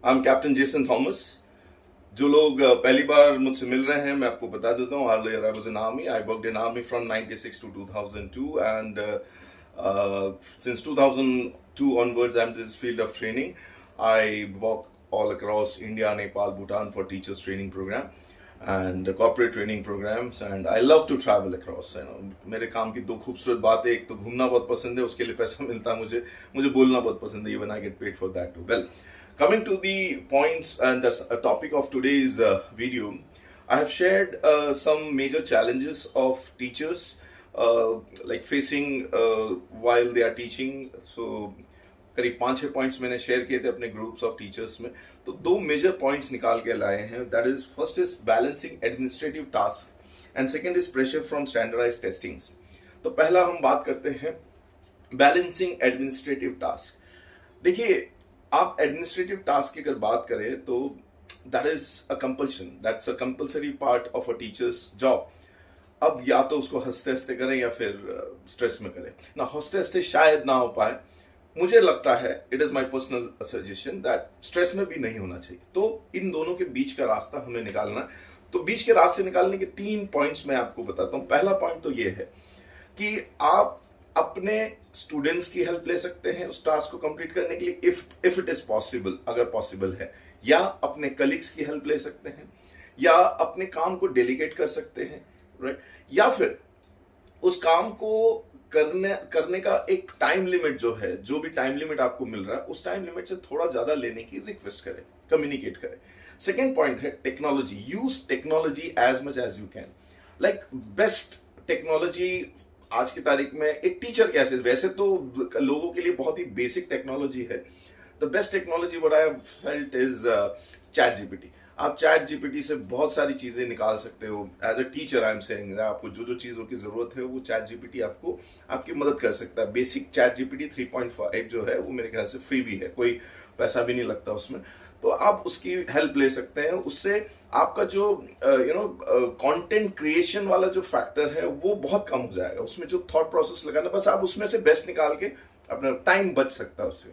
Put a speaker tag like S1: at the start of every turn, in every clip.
S1: I am captain Jason Thomas. जो लोग पहली बार मुझसे मिल रहे हैं, मैं आपको बता देता हूँ, earlier I was in army. I worked in army from 96 to 2002, and since 2002 onwards I'm in this field of training. I walk all across India, Nepal, Bhutan for teachers training program and corporate training programs, and I love to travel across. मेरे काम की दो खूबसूरत बातें, एक तो घूमना बहुत पसंद है, उसके लिए पैसा मिलता है मुझे, मुझे बोलना बहुत पसंद है, even I get paid for that too. Well, coming to the points and the topic of today's video, I have shared some major challenges of teachers like facing while they are teaching. So करीब 5-6 points मैंने share किए थे अपने groups of teachers में, तो दो major points निकाल के लाए हैं. That is, first is balancing administrative task and second is pressure from standardised testings. तो पहला हम बात करते हैं बैलेंसिंग एडमिनिस्ट्रेटिव टास्क. देखिए, आप एडमिनिस्ट्रेटिव टास्क की अगर बात करें तो that is a compulsion, that's a compulsory part of a teachers job. अब या तो उसको हंसते हंसते करें या फिर स्ट्रेस में करें ना. हंसते हंसते शायद ना हो पाए, मुझे लगता है, it is my personal suggestion that stress में भी नहीं होना चाहिए. तो इन दोनों के बीच का रास्ता हमें निकालना. तो बीच के रास्ते निकालने के 3 पॉइंट्स मैं आपको बताता हूं. पहला पॉइंट तो ये है कि आप अपने स्टूडेंट्स की हेल्प ले सकते हैं उस टास्क को कंप्लीट करने के लिए, इफ इट इज पॉसिबल, अगर पॉसिबल है, या अपने कलीग्स की हेल्प ले सकते हैं, या अपने काम को डेलीगेट कर सकते हैं, राइट, या फिर उस काम को करने का एक टाइम लिमिट जो है, जो भी टाइम लिमिट आपको मिल रहा है उस टाइम लिमिट से थोड़ा ज्यादा लेने की रिक्वेस्ट करें, कम्युनिकेट करें. सेकेंड पॉइंट है technology. Use technology as much as you can. Like best technology आज की तारीख में एक टीचर कैसे, वैसे तो लोगों के लिए बहुत ही बेसिक टेक्नोलॉजी है. The best technology what I have felt is ChatGPT. आप चैट जीपीटी से बहुत सारी चीजें निकाल सकते हो. As a teacher I am saying, आपको जो जो चीजों की जरूरत है वो चैट जीपीटी आपको आपकी मदद कर सकता है. बेसिक चैट जीपीटी 3.5 जो है वो मेरे ख्याल से फ्री भी है, कोई पैसा भी नहीं लगता उसमें. तो आप उसकी हेल्प ले सकते हैं. उससे आपका जो कंटेंट क्रिएशन वाला जो फैक्टर है वो बहुत कम हो जाएगा. उसमें जो थॉट प्रोसेस लगाना, बस आप उसमें से बेस्ट निकाल के अपना टाइम बच सकता है उससे.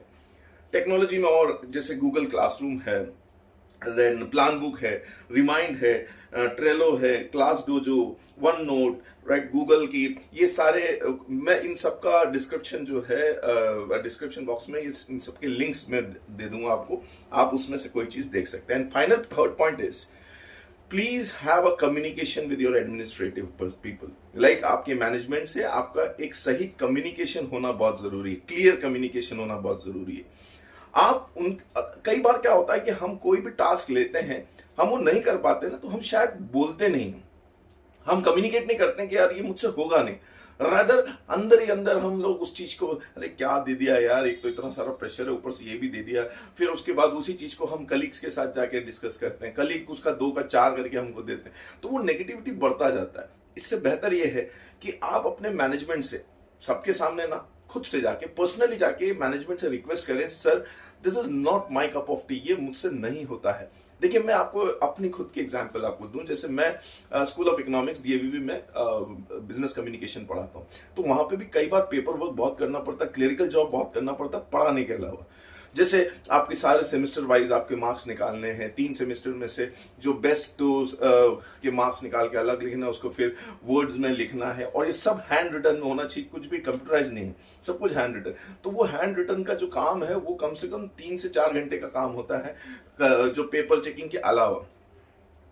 S1: टेक्नोलॉजी में और जैसे गूगल क्लासरूम है, देन प्लान बुक है, रिमाइंड है, ट्रेलो है, class dojo, one note, right, Google की, ये सारे मैं इन सब का डिस्क्रिप्शन जो है डिस्क्रिप्शन बॉक्स में इन सब के लिंक्स में दे दूंगा आपको. आप उसमें से कोई चीज देख सकते हैं. And final third point is, please have a communication with your administrative people. Like आपके मैनेजमेंट से आपका एक सही कम्युनिकेशन होना बहुत जरूरी है, क्लियर कम्युनिकेशन होना बहुत जरूरी है. आप उन कई बार क्या होता है कि हम कोई भी टास्क लेते हैं, हम वो नहीं कर पाते ना, तो हम शायद बोलते नहीं, हम कम्युनिकेट नहीं करते कि यार ये मुझसे होगा नहीं. रादर अंदर ही अंदर हम लोग उस चीज को, अरे क्या दे दिया यार, एक तो इतना सारा प्रेशर है, ऊपर से ये भी दे दिया. फिर उसके बाद उसी चीज को हम कलीग्स के साथ जाके डिस्कस करते हैं, कलीग उसका 2 का 4 करके हमको देते हैं, तो वो नेगेटिविटी बढ़ता जाता है. इससे बेहतर ये है कि आप अपने मैनेजमेंट से, सबके सामने ना, खुद से जाके पर्सनली जाके मैनेजमेंट से रिक्वेस्ट करें, sir this is not my cup of T, ये मुझसे नहीं होता है. देखिए, मैं आपको अपनी खुद की एग्जांपल आपको दूं. जैसे मैं स्कूल ऑफ इकोनॉमिक्स डीएवीबी में बिजनेस कम्युनिकेशन पढ़ाता हूं, तो वहां पे भी कई बार पेपर वर्क बहुत करना पड़ता, क्लरिकल जॉब बहुत करना पड़ता पढ़ाने के अलावा. जैसे आपके सारे सेमेस्टर वाइज आपके मार्क्स निकालने हैं, 3 सेमेस्टर में से जो बेस्ट के मार्क्स निकाल के अलग लिखना, उसको फिर वर्ड्स में लिखना है, और ये सब हैंड रिटन में होना चाहिए, कुछ भी कंप्यूटराइज नहीं है, सब कुछ हैंड रिटन. तो वो हैंड रिटन का जो काम है वो कम से कम 3 से 4 घंटे का काम होता है, जो पेपर चेकिंग के अलावा.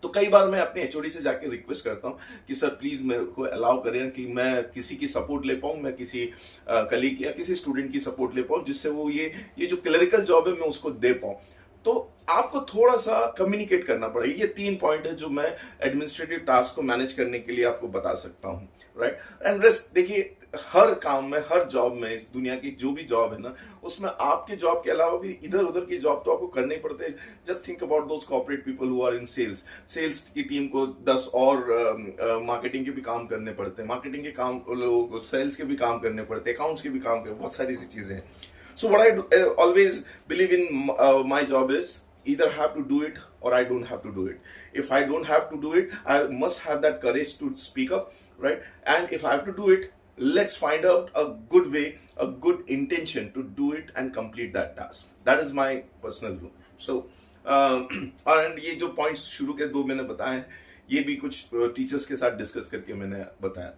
S1: तो कई बार मैं अपने एचओडी से जाके रिक्वेस्ट करता हूँ कि सर प्लीज मेरे को अलाउ करें कि मैं किसी की सपोर्ट ले पाऊँ, मैं किसी कलीग या किसी स्टूडेंट की सपोर्ट ले पाऊँ, जिससे वो ये जो क्लरिकल जॉब है मैं उसको दे पाऊँ. तो आपको थोड़ा सा कम्युनिकेट करना पड़ेगा. ये 3 पॉइंट है जो मैं एडमिनिस्ट्रेटिव टास्क को मैनेज करने के लिए आपको बता सकता हूँ, राइट. एंड रेस्ट, देखिए, हर काम में, हर जॉब में, इस दुनिया की जो भी जॉब है ना, उसमें आपके जॉब के अलावा भी इधर उधर की जॉब तो आपको करने ही पड़ते हैं. Just think about those corporate people who are in sales. Sales की टीम को 10 और मार्केटिंग के भी काम करने पड़ते हैं, मार्केटिंग के काम लोगों को सेल्स के भी काम करने पड़ते हैं, अकाउंट्स के भी काम करते, बहुत सारी ऐसी चीजें हैं. So what I always believe in my job is, either have to do it or I don't have to do it. If I don't have to do it, I must have that courage to speak up, right? And if I have to do it, let's find out a good way, a good intention to do it and complete that task. That is my personal rule. So and ये जो points शुरू के 2 मैंने बताए हैं, ये भी कुछ टीचर्स के साथ डिस्कस करके मैंने बताया।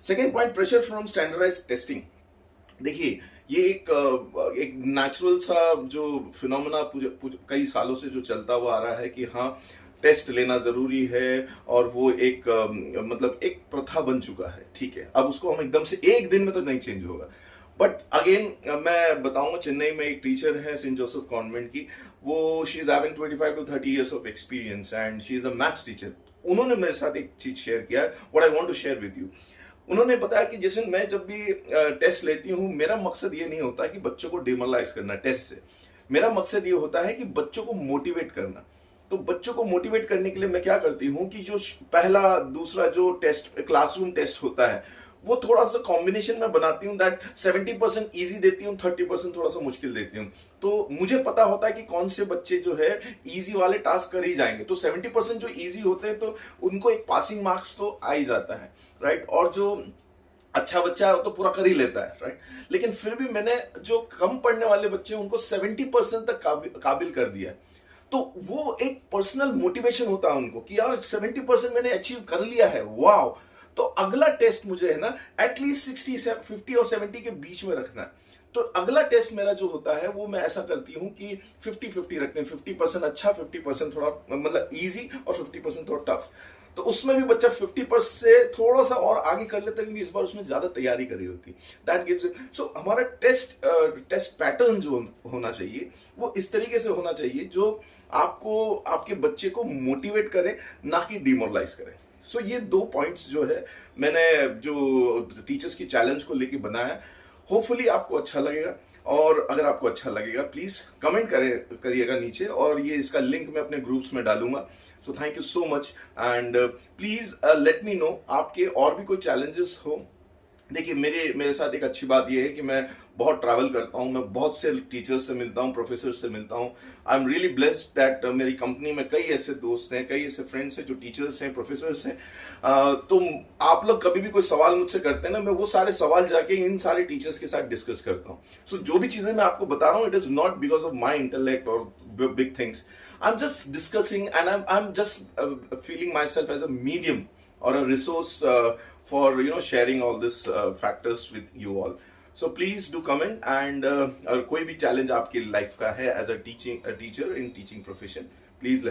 S1: Second point, pressure from standardised testing. देखिए, ये एक नेचुरल सा जो फिनोमेना कई सालों से जो चलता हुआ आ रहा है कि हाँ, टेस्ट लेना जरूरी है, और वो एक मतलब एक प्रथा बन चुका है। ठीक है, अब उसको हम एकदम से एक दिन में तो नहीं चेंज होगा, बट अगेन मैं बताऊंगा, चेन्नई में एक टीचर है सेंट जोसेफ कॉन्वेंट की, वो she is having 25 to 30 years of experience and she is a maths teacher. उन्होंने मेरे साथ एक चीज शेयर किया, what I want to share with you. उन्होंने बताया कि जैसे मैं जब भी टेस्ट लेती हूँ, मेरा मकसद ये नहीं होता कि बच्चों को डिमोरलाइज करना टेस्ट से। मेरा मकसद ये होता है कि बच्चों को मोटिवेट करना। तो बच्चों को मोटिवेट करने के लिए मैं क्या करती हूँ कि जो पहला दूसरा जो टेस्ट, क्लासरूम टेस्ट होता है, वो थोड़ा सा कॉम्बिनेशन में बनाती हूँ, दैट 70% ईजी देती हूँ, 30% थोड़ा सा मुश्किल देती हूँ। तो मुझे पता होता है कि कौन से बच्चे जो है इजी वाले टास्क कर ही जाएंगे, तो 70% जो इजी होते हैं तो उनको एक पासिंग मार्क्स तो आ ही जाता है, राइट। और जो अच्छा बच्चा है वो तो पूरा कर ही लेता है, राइट। लेकिन फिर भी मैंने जो कम पढ़ने वाले बच्चे हैं उनको 70% तक काबिल कर दिया है। तो वो एक पर्सनल मोटिवेशन होता है उनको कि यार 70% मैंने अचीव कर लिया है, वाह। तो अगला टेस्ट मुझे है ना एटलीस्ट 50 और 70 के बीच में रखना है। तो अगला टेस्ट मेरा जो होता है वो मैं ऐसा करती हूँ कि 50-50 रखते हैं, 50% अच्छा, 50% थोड़ा मतलब इजी, और 50% थोड़ा टफ। तो उसमें भी बच्चा 50% से थोड़ा सा और आगे कर लेता है, क्योंकि इस बार उसने ज्यादा तैयारी करी होती। That gives it. सो हमारा टेस्ट पैटर्न जो होना चाहिए वो इस तरीके से होना चाहिए जो आपको, आपके बच्चे को मोटिवेट करे, ना कि डिमोरलाइज करे। सो ये 2 पॉइंट्स जो है मैंने जो टीचर्स की चैलेंज को लेके बनाया, होपफुली आपको अच्छा लगेगा। और अगर आपको अच्छा लगेगा प्लीज कमेंट करिएगा नीचे, और ये इसका लिंक मैं अपने ग्रुप्स में डालूंगा। So thank you so much, and please let me know आपके और भी कोई चैलेंजेस हो। देखिए, मेरे साथ एक अच्छी बात यह है कि मैं बहुत ट्रैवल करता हूं, मैं बहुत से टीचर्स से मिलता हूं, प्रोफेसर से मिलता हूं। I am really blessed that मेरी कंपनी में कई ऐसे दोस्त हैं, कई ऐसे फ्रेंड्स हैं जो टीचर्स हैं, प्रोफेसर्स हैं। तो आप लोग कभी भी कोई सवाल मुझसे करते हैं ना, मैं वो सारे सवाल जाके इन सारे टीचर्स के साथ डिस्कस करता हूँ। सो जो भी चीजें मैं आपको बता रहा हूँ, it is not because of my intellect और big things. I am just discussing and I am just feeling myself as a medium or a resource for sharing all this factors with you all. So please do comment, and कोई भी challenge आपकी life का है as a teacher in teaching profession, please let